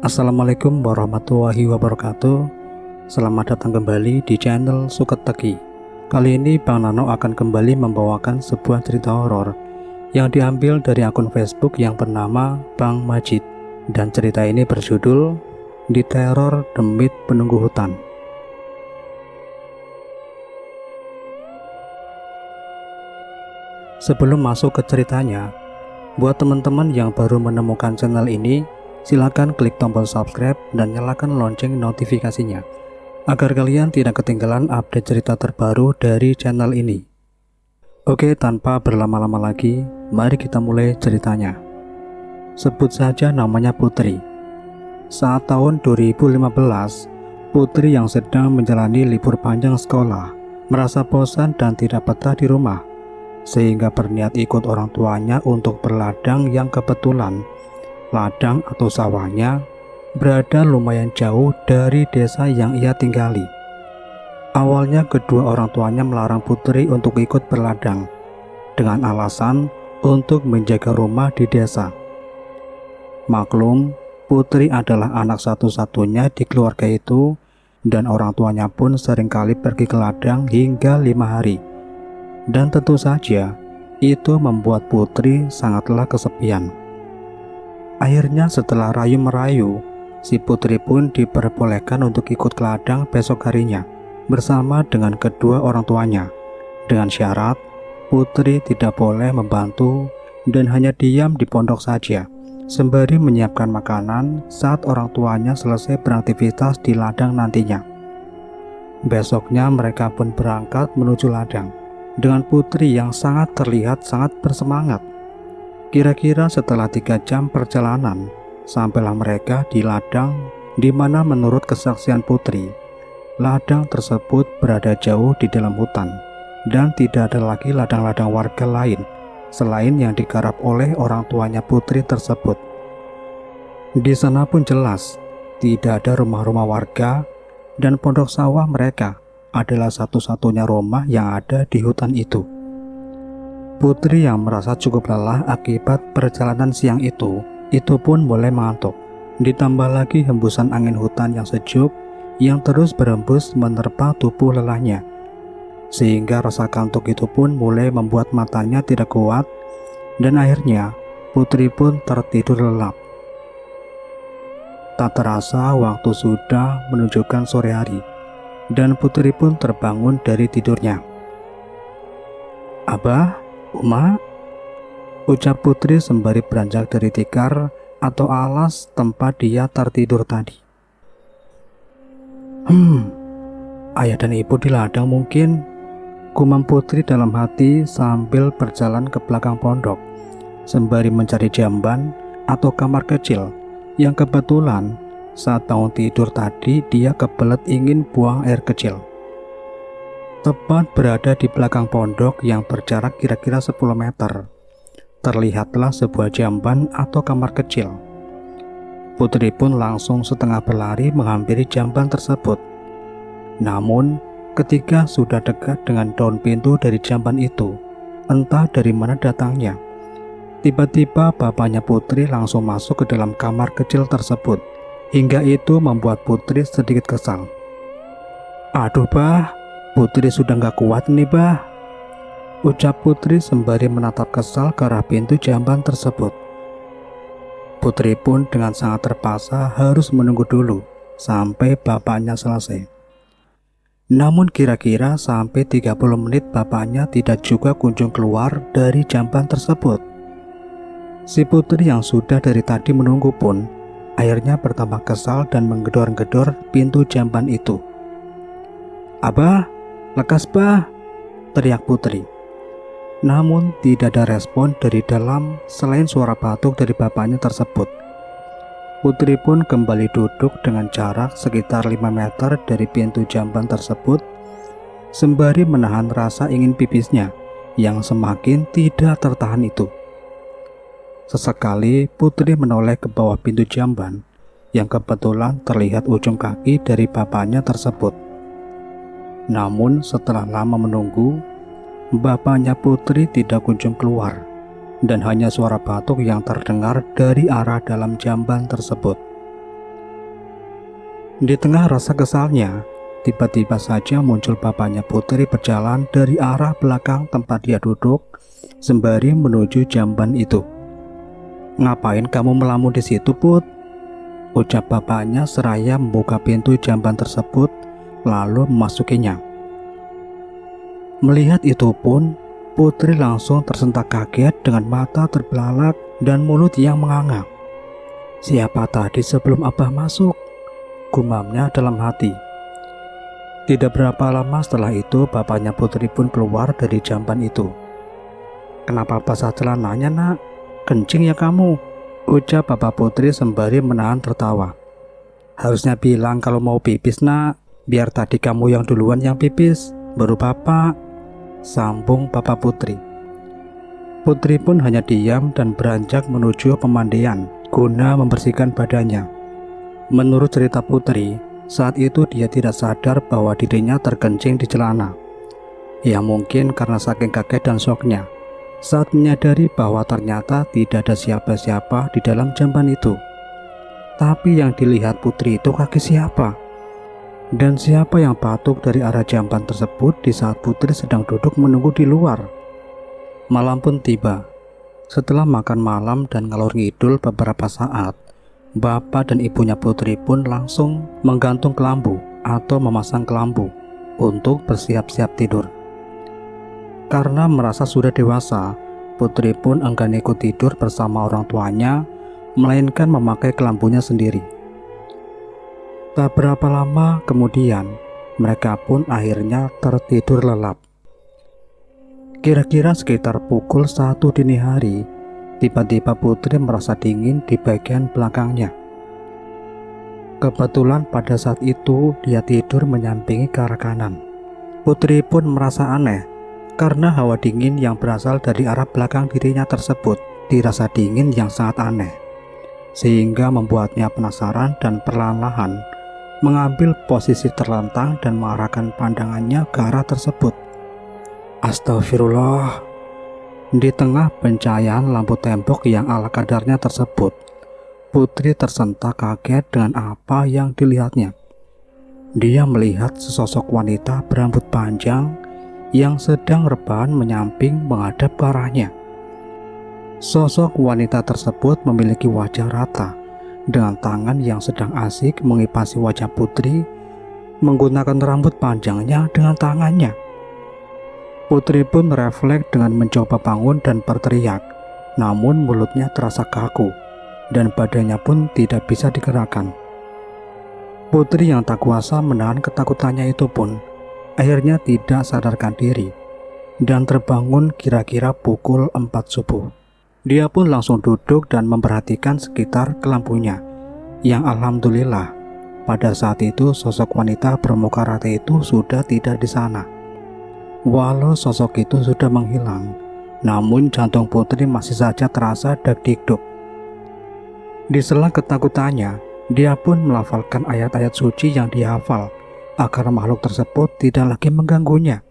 Assalamualaikum warahmatullahi wabarakatuh. Selamat datang kembali di channel Suket Teki. Kali ini Bang Nano akan kembali membawakan sebuah cerita horor yang diambil dari akun Facebook yang bernama Bang Majid. Dan cerita ini berjudul Diteror Demit Penunggu Hutan. Sebelum masuk ke ceritanya, buat teman-teman yang baru menemukan channel ini, silakan klik tombol subscribe dan nyalakan lonceng notifikasinya agar kalian tidak ketinggalan update cerita terbaru dari channel ini. Oke, tanpa berlama-lama lagi, mari kita mulai ceritanya. Sebut saja namanya Putri. Saat tahun 2015, Putri yang sedang menjalani libur panjang sekolah merasa bosan dan tidak betah di rumah, sehingga berniat ikut orang tuanya untuk berladang yang kebetulan ladang atau sawahnya berada lumayan jauh dari desa yang ia tinggali. Awalnya kedua orang tuanya melarang Putri untuk ikut berladang dengan alasan untuk menjaga rumah di desa. Maklum, Putri adalah anak satu-satunya di keluarga itu dan orang tuanya pun seringkali pergi ke ladang hingga 5 hari. Dan tentu saja, itu membuat Putri sangatlah kesepian. Akhirnya setelah rayu-merayu, si Putri pun diperbolehkan untuk ikut ke ladang besok harinya bersama dengan kedua orang tuanya. Dengan syarat, Putri tidak boleh membantu dan hanya diam di pondok saja, sembari menyiapkan makanan saat orang tuanya selesai beraktivitas di ladang nantinya. Besoknya mereka pun berangkat menuju ladang dengan Putri yang terlihat sangat bersemangat. Kira-kira setelah 3 jam perjalanan, sampailah mereka di ladang di mana menurut kesaksian Putri, ladang tersebut berada jauh di dalam hutan dan tidak ada lagi ladang-ladang warga lain selain yang digarap oleh orang tuanya Putri tersebut. Di sana pun jelas tidak ada rumah-rumah warga dan pondok sawah mereka adalah satu-satunya rumah yang ada di hutan itu. Putri yang merasa cukup lelah akibat perjalanan siang itu pun mulai mengantuk. Ditambah lagi hembusan angin hutan yang sejuk yang terus berembus menerpa tubuh lelahnya, sehingga rasa kantuk itu pun mulai membuat matanya tidak kuat dan akhirnya Putri pun tertidur lelap. Tak terasa waktu sudah menunjukkan sore hari dan Putri pun terbangun dari tidurnya. "Abah, Uma," ucap Putri sembari beranjak dari tikar atau alas tempat dia tertidur tadi. Ayah dan ibu di ladang mungkin," gumam Putri dalam hati sambil berjalan ke belakang pondok, sembari mencari jamban atau kamar kecil yang kebetulan saat bangun tidur tadi dia kebelet ingin buang air kecil. Tepat berada di belakang pondok yang berjarak kira-kira 10 meter, terlihatlah sebuah jamban atau kamar kecil. Putri pun langsung setengah berlari menghampiri jamban tersebut. Namun, ketika sudah dekat dengan daun pintu dari jamban itu, entah dari mana datangnya, tiba-tiba bapaknya Putri langsung masuk ke dalam kamar kecil tersebut. Hingga itu membuat Putri sedikit kesal. "Aduh bah, Putri sudah gak kuat nih bah," ucap Putri sembari menatap kesal ke arah pintu jamban tersebut. Putri pun dengan sangat terpaksa harus menunggu dulu sampai bapaknya selesai. Namun kira-kira sampai 30 menit bapaknya tidak juga kunjung keluar dari jamban tersebut. Si Putri yang sudah dari tadi menunggu pun akhirnya bertambah kesal dan menggedor-gedor pintu jamban itu. "Abah, lekas bah," teriak Putri. Namun tidak ada respon dari dalam selain suara batuk dari bapaknya tersebut. Putri pun kembali duduk dengan jarak sekitar 5 meter dari pintu jamban tersebut, sembari menahan rasa ingin pipisnya yang semakin tidak tertahan itu. Sesekali Putri menoleh ke bawah pintu jamban yang kebetulan terlihat ujung kaki dari bapaknya tersebut. Namun setelah lama menunggu, bapaknya Putri tidak kunjung keluar dan hanya suara batuk yang terdengar dari arah dalam jamban tersebut. Di tengah rasa kesalnya, tiba-tiba saja muncul bapaknya Putri berjalan dari arah belakang tempat dia duduk sembari menuju jamban itu. "Ngapain kamu melamun di situ, Put?" ucap bapaknya seraya membuka pintu jamban tersebut lalu memasukinya. Melihat itu pun, Putri langsung tersentak kaget dengan mata terbelalak dan mulut yang menganga. "Siapa tadi sebelum Abah masuk?" gumamnya dalam hati. Tidak berapa lama setelah itu, bapaknya Putri pun keluar dari jamban itu. "Kenapa basah celananya, Nak? Kencing ya kamu?" ucap bapak Putri sembari menahan tertawa. "Harusnya bilang kalau mau pipis, Nak. Biar tadi kamu yang duluan yang pipis, baru bapak," sambung bapak Putri. Putri pun hanya diam dan beranjak menuju pemandian guna membersihkan badannya. Menurut cerita Putri, saat itu dia tidak sadar bahwa dirinya terkencing di celana. Ya mungkin karena saking kaget dan syoknya saat menyadari bahwa ternyata tidak ada siapa-siapa di dalam jamban itu. Tapi yang dilihat Putri itu kaki siapa? Dan siapa yang patuk dari arah jamban tersebut di saat Putri sedang duduk menunggu di luar? Malam pun tiba. Setelah makan malam dan ngalor ngidul beberapa saat, bapak dan ibunya Putri pun langsung menggantung kelambu atau memasang kelambu untuk bersiap-siap tidur. Karena merasa sudah dewasa, Putri pun enggan ikut tidur bersama orang tuanya, melainkan memakai kelambunya sendiri. Tak berapa lama kemudian, mereka pun akhirnya tertidur lelap. Kira-kira sekitar pukul 1 dini hari, tiba-tiba Putri merasa dingin di bagian belakangnya. Kebetulan pada saat itu dia tidur menyampingi ke arah kanan. Putri pun merasa aneh karena hawa dingin yang berasal dari arah belakang dirinya tersebut dirasa dingin yang sangat aneh, sehingga membuatnya penasaran dan perlahan-lahan mengambil posisi terlentang dan mengarahkan pandangannya ke arah tersebut. Astagfirullah. Di tengah pencahayaan lampu tembok yang ala kadarnya tersebut, Putri tersentak kaget dengan apa yang dilihatnya. Dia melihat sesosok wanita berambut panjang yang sedang rebahan menyamping menghadap ke arahnya. Sosok wanita tersebut memiliki wajah rata dengan tangan yang sedang asik mengipasi wajah Putri, menggunakan rambut panjangnya dengan tangannya. Putri pun refleks dengan mencoba bangun dan berteriak, namun mulutnya terasa kaku dan badannya pun tidak bisa digerakkan. Putri yang tak kuasa menahan ketakutannya itu pun akhirnya tidak sadarkan diri dan terbangun kira-kira pukul 4 subuh. Dia pun langsung duduk dan memperhatikan sekitar kelambunya, yang alhamdulillah pada saat itu sosok wanita bermuka rata itu sudah tidak di sana. Walau sosok itu sudah menghilang, namun jantung Putri masih saja terasa dag-digduk. Di sela ketakutannya, dia pun melafalkan ayat-ayat suci yang dihafal agar makhluk tersebut tidak lagi mengganggunya.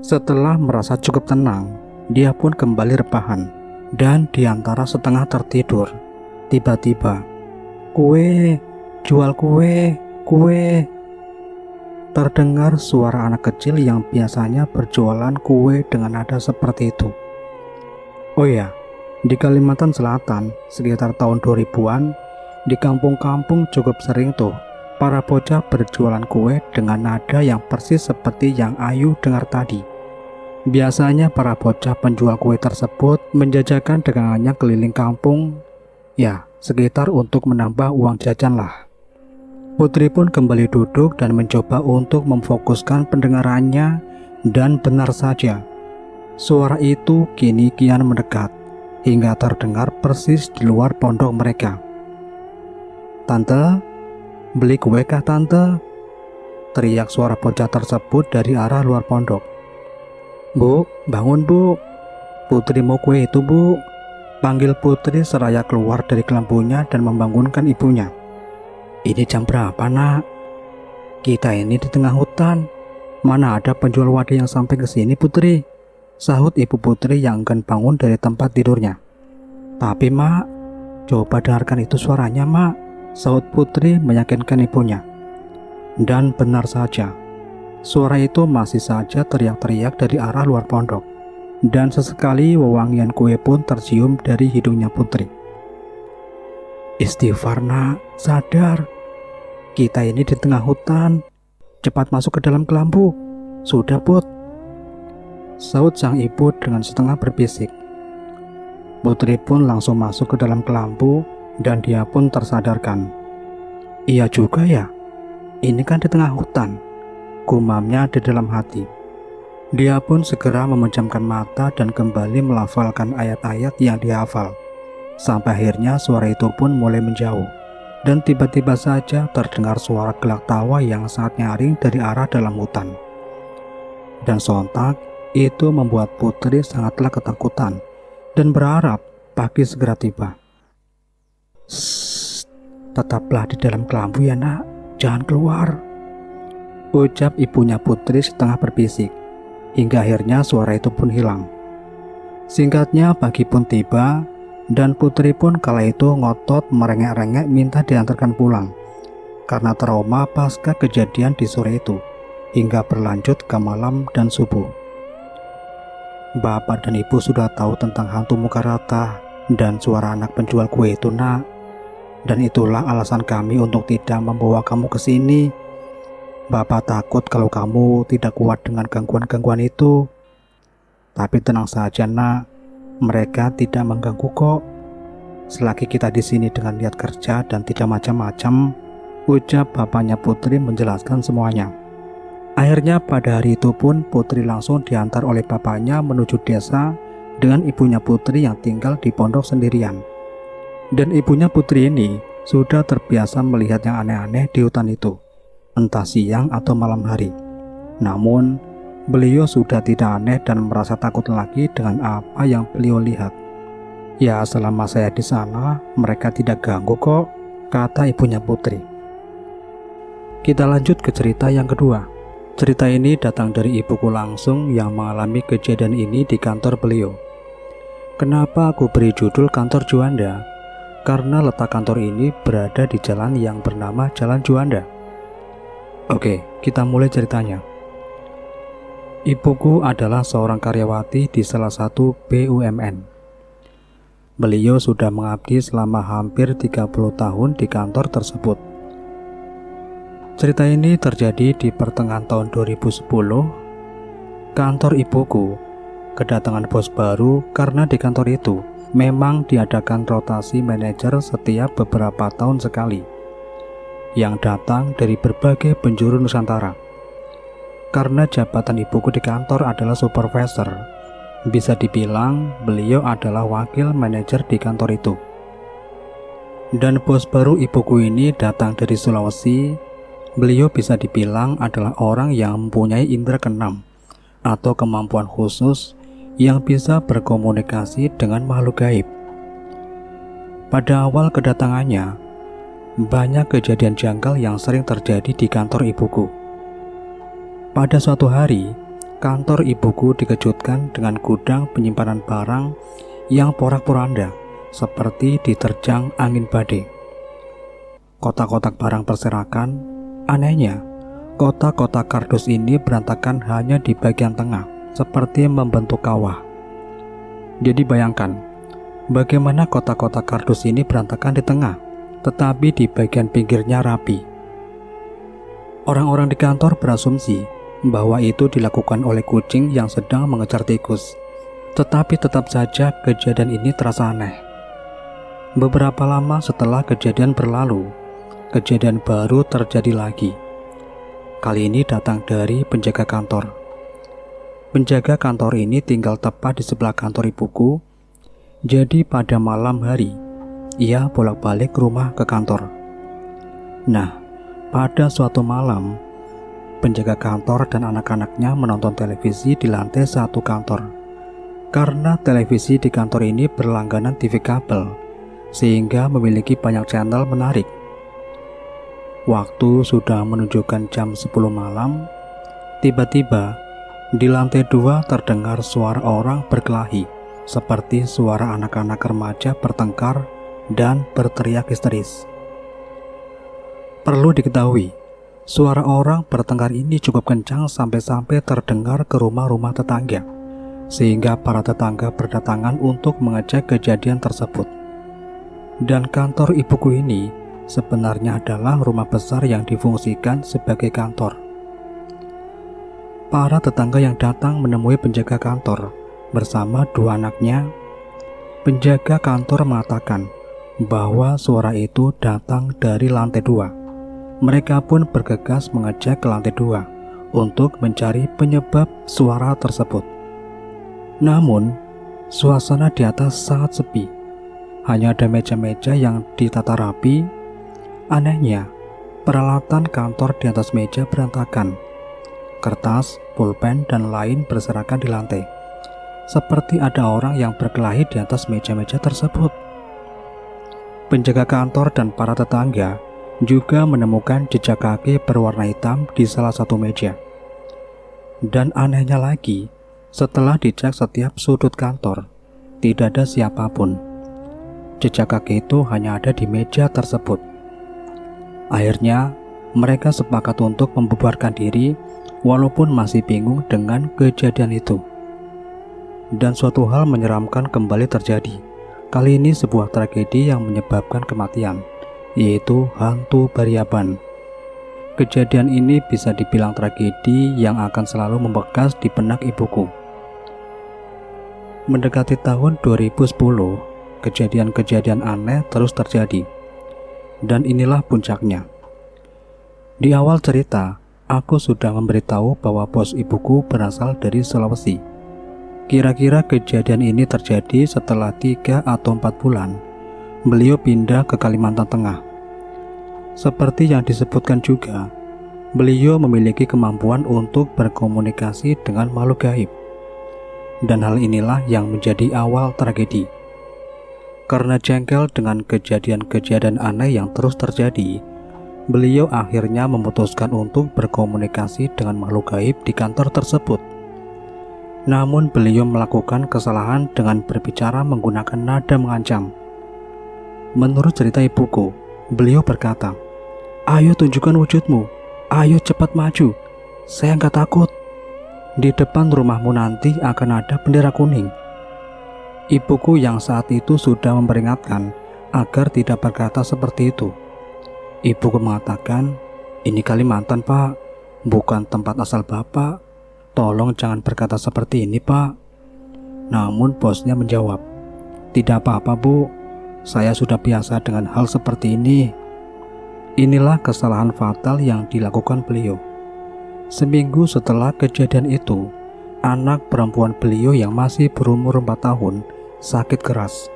Setelah merasa cukup tenang, dia pun kembali rebahan. Dan di antara setengah tertidur, tiba-tiba, "Kue, jual kue, kue." Terdengar suara anak kecil yang biasanya berjualan kue dengan nada seperti itu. Oh ya, di Kalimantan Selatan sekitar tahun 2000-an, di kampung-kampung cukup sering tuh para bocah berjualan kue dengan nada yang persis seperti yang Ayu dengar tadi. Biasanya para bocah penjual kue tersebut menjajakan dagangannya keliling kampung, ya sekitar untuk menambah uang jajan lah. Putri pun kembali duduk dan mencoba untuk memfokuskan pendengarannya, dan benar saja, suara itu kini kian mendekat hingga terdengar persis di luar pondok mereka. "Tante, beli kue kah tante?" teriak suara bocah tersebut dari arah luar pondok. "Bu, bangun bu, Putri mau kue itu bu," panggil Putri seraya keluar dari kelambunya dan membangunkan ibunya. "Ini jam berapa nak? Kita ini di tengah hutan, mana ada penjual wadah yang sampai ke sini Putri?" sahut ibu Putri yang enggan bangun dari tempat tidurnya. "Tapi mak, coba dengarkan itu suaranya mak," sahut Putri meyakinkan ibunya. Dan benar saja, suara itu masih saja teriak-teriak dari arah luar pondok. Dan sesekali wewangian kue pun tercium dari hidungnya putri. "Istighfar nak, sadar. Kita ini di tengah hutan. Cepat masuk ke dalam kelambu. Sudah Put," saut sang ibu dengan setengah berbisik. Putri pun langsung masuk ke dalam kelambu dan dia pun tersadarkan. "Iya juga ya, ini kan di tengah hutan," gumamnya di dalam hati. Dia pun segera memejamkan mata dan kembali melafalkan ayat-ayat yang dihafal. Sampai akhirnya suara itu pun mulai menjauh. Dan tiba-tiba saja terdengar suara gelak tawa yang sangat nyaring dari arah dalam hutan. Dan sontak itu membuat Putri sangatlah ketakutan dan berharap pagi segera tiba. "Shh, tetaplah di dalam kelambu ya nak, jangan keluar," ucap ibunya Putri setengah berbisik. Hingga akhirnya suara itu pun hilang. Singkatnya pagi pun tiba dan Putri pun kala itu ngotot merengek-rengek minta diantarkan pulang karena trauma pasca kejadian di sore itu hingga berlanjut ke malam dan subuh. "Bapak dan ibu sudah tahu tentang hantu muka rata dan suara anak penjual kue itu nak, dan itulah alasan kami untuk tidak membawa kamu ke sini. Bapak takut kalau kamu tidak kuat dengan gangguan-gangguan itu. Tapi tenang saja nak, mereka tidak mengganggu kok. Selagi kita di sini dengan niat kerja dan tidak macam-macam," ucap bapaknya Putri menjelaskan semuanya. Akhirnya pada hari itu pun Putri langsung diantar oleh bapaknya menuju desa dengan ibunya Putri yang tinggal di pondok sendirian. Dan ibunya Putri ini sudah terbiasa melihat yang aneh-aneh di hutan itu, entah siang atau malam hari. Namun, beliau sudah tidak aneh dan merasa takut lagi dengan apa yang beliau lihat. "Ya, selama saya di sana, mereka tidak ganggu kok," kata ibunya Putri. Kita lanjut ke cerita yang kedua. Cerita ini datang dari ibuku langsung yang mengalami kejadian ini di kantor beliau. Kenapa aku beri judul Kantor Juanda? Karena letak kantor ini berada di jalan yang bernama Jalan Juanda. Oke, kita mulai ceritanya. Ibuku adalah seorang karyawati di salah satu BUMN. Beliau sudah mengabdi selama hampir 30 tahun di kantor tersebut. Cerita ini terjadi di pertengahan tahun 2010. Kantor ibuku kedatangan bos baru karena di kantor itu memang diadakan rotasi manajer setiap beberapa tahun sekali, yang datang dari berbagai penjuru Nusantara. Karena jabatan ibuku di kantor adalah supervisor, bisa dibilang beliau adalah wakil manajer di kantor itu. Dan bos baru ibuku ini datang dari Sulawesi. Beliau bisa dibilang adalah orang yang mempunyai indera keenam atau kemampuan khusus yang bisa berkomunikasi dengan makhluk gaib. Pada awal kedatangannya, banyak kejadian janggal yang sering terjadi di kantor ibuku. Pada suatu hari, kantor ibuku dikejutkan dengan gudang penyimpanan barang yang porak-poranda seperti diterjang angin badai. Kotak-kotak barang berserakan. Anehnya, kotak-kotak kardus ini berantakan hanya di bagian tengah, seperti membentuk kawah. Jadi bayangkan, bagaimana kotak-kotak kardus ini berantakan di tengah, tetapi di bagian pinggirnya rapi. Orang-orang di kantor berasumsi bahwa itu dilakukan oleh kucing yang sedang mengejar tikus. Tetapi tetap saja kejadian ini terasa aneh. Beberapa lama setelah kejadian berlalu, kejadian baru terjadi lagi. Kali ini datang dari penjaga kantor. Penjaga kantor ini tinggal tepat di sebelah kantor ibuku. Jadi pada malam hari, ia bolak-balik rumah ke kantor. Nah, pada suatu malam, penjaga kantor dan anak-anaknya menonton televisi di lantai satu kantor. Karena televisi di kantor ini berlangganan TV kabel, sehingga memiliki banyak channel menarik. Waktu sudah menunjukkan jam 10 malam, tiba-tiba di lantai 2 terdengar suara orang berkelahi, seperti suara anak-anak remaja bertengkar dan berteriak histeris. Perlu diketahui, Suara orang bertengkar ini cukup kencang sampai-sampai terdengar ke rumah-rumah tetangga, sehingga para tetangga berdatangan untuk mengecek kejadian tersebut. Dan kantor ibuku ini sebenarnya adalah rumah besar yang difungsikan sebagai kantor. Para tetangga yang datang menemui penjaga kantor bersama dua anaknya. Penjaga kantor mengatakan bahwa suara itu datang dari lantai 2. Mereka pun bergegas mengecek ke lantai 2 untuk mencari penyebab suara tersebut. Namun, suasana di atas sangat sepi. Hanya ada meja-meja yang ditata rapi. Anehnya, peralatan kantor di atas meja berantakan. Kertas, pulpen, dan lain berserakan di lantai. Seperti ada orang yang berkelahi di atas meja-meja tersebut. Penjaga kantor dan para tetangga juga menemukan jejak kaki berwarna hitam di salah satu meja. Dan anehnya lagi, setelah dicek setiap sudut kantor, tidak ada siapapun. Jejak kaki itu hanya ada di meja tersebut. Akhirnya, mereka sepakat untuk membubarkan diri walaupun masih bingung dengan kejadian itu. Dan suatu hal menyeramkan kembali terjadi. Kali ini sebuah tragedi yang menyebabkan kematian, yaitu hantu Bariaban. Kejadian ini bisa dibilang tragedi yang akan selalu membekas di benak ibuku. Mendekati tahun 2010, kejadian-kejadian aneh terus terjadi. Dan inilah puncaknya. Di awal cerita, aku sudah memberitahu bahwa bos ibuku berasal dari Sulawesi. Kira-kira kejadian ini terjadi setelah 3 atau 4 bulan. Beliau pindah ke Kalimantan Tengah. Seperti yang disebutkan juga, beliau memiliki kemampuan untuk berkomunikasi dengan makhluk gaib. Dan hal inilah yang menjadi awal tragedi. Karena jengkel dengan kejadian-kejadian aneh yang terus terjadi, beliau akhirnya memutuskan untuk berkomunikasi dengan makhluk gaib di kantor tersebut. Namun beliau melakukan kesalahan dengan berbicara menggunakan nada mengancam. Menurut cerita ibuku, beliau berkata, "Ayo tunjukkan wujudmu, ayo cepat maju, saya nggak takut. Di depan rumahmu nanti akan ada bendera kuning." Ibuku yang saat itu sudah memperingatkan agar tidak berkata seperti itu. Ibuku mengatakan, "Ini Kalimantan, Pak, bukan tempat asal Bapak. Tolong jangan berkata seperti ini, Pak." Namun bosnya menjawab, "Tidak apa-apa, Bu. Saya sudah biasa dengan hal seperti ini." Inilah kesalahan fatal yang dilakukan beliau. Seminggu setelah kejadian itu, anak perempuan beliau yang masih berumur 4 tahun sakit keras.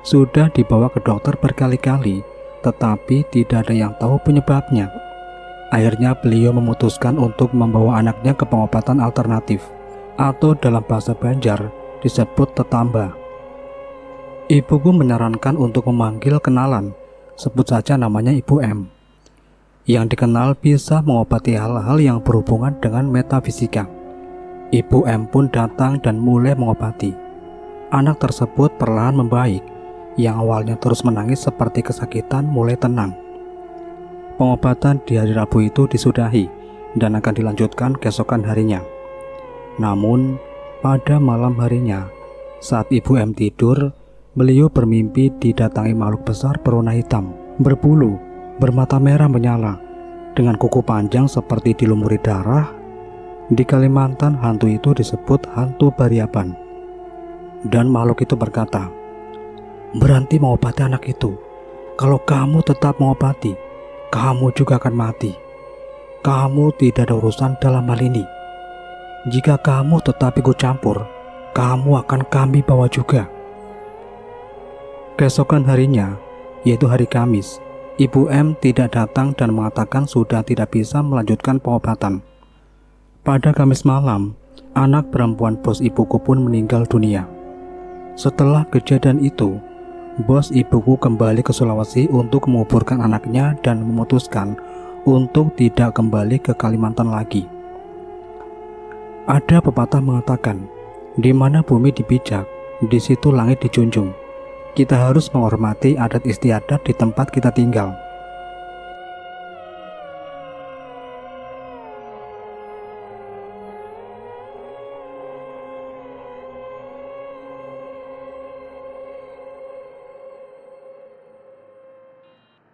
Sudah dibawa ke dokter berkali-kali, tetapi tidak ada yang tahu penyebabnya. Akhirnya beliau memutuskan untuk membawa anaknya ke pengobatan alternatif, atau dalam bahasa Banjar disebut tetamba. Ibuku menyarankan untuk memanggil kenalan, sebut saja namanya Ibu M, yang dikenal bisa mengobati hal-hal yang berhubungan dengan metafisika. Ibu M pun datang dan mulai mengobati. Anak tersebut perlahan membaik, yang awalnya terus menangis seperti kesakitan mulai tenang. Pengobatan di hari Rabu itu disudahi dan akan dilanjutkan keesokan harinya. Namun, pada malam harinya, saat Ibu M tidur, beliau bermimpi didatangi makhluk besar berwarna hitam, berbulu, bermata merah menyala, dengan kuku panjang seperti dilumuri darah. Di Kalimantan, hantu itu disebut hantu Bariaban. Dan makhluk itu berkata, "Berhenti mengobati anak itu. Kalau kamu tetap mengobati, kamu juga akan mati. Kamu tidak ada urusan dalam hal ini. Jika kamu tetap ikut campur, kamu akan kami bawa juga." Keesokan harinya, yaitu hari Kamis, Ibu M tidak datang dan mengatakan sudah tidak bisa melanjutkan pengobatan. Pada Kamis malam, anak perempuan bos ibuku pun meninggal dunia. Setelah kejadian itu, bos ibuku kembali ke Sulawesi untuk menguburkan anaknya dan memutuskan untuk tidak kembali ke Kalimantan lagi. Ada pepatah mengatakan, di mana bumi dipijak, di situ langit dijunjung. Kita harus menghormati adat istiadat di tempat kita tinggal.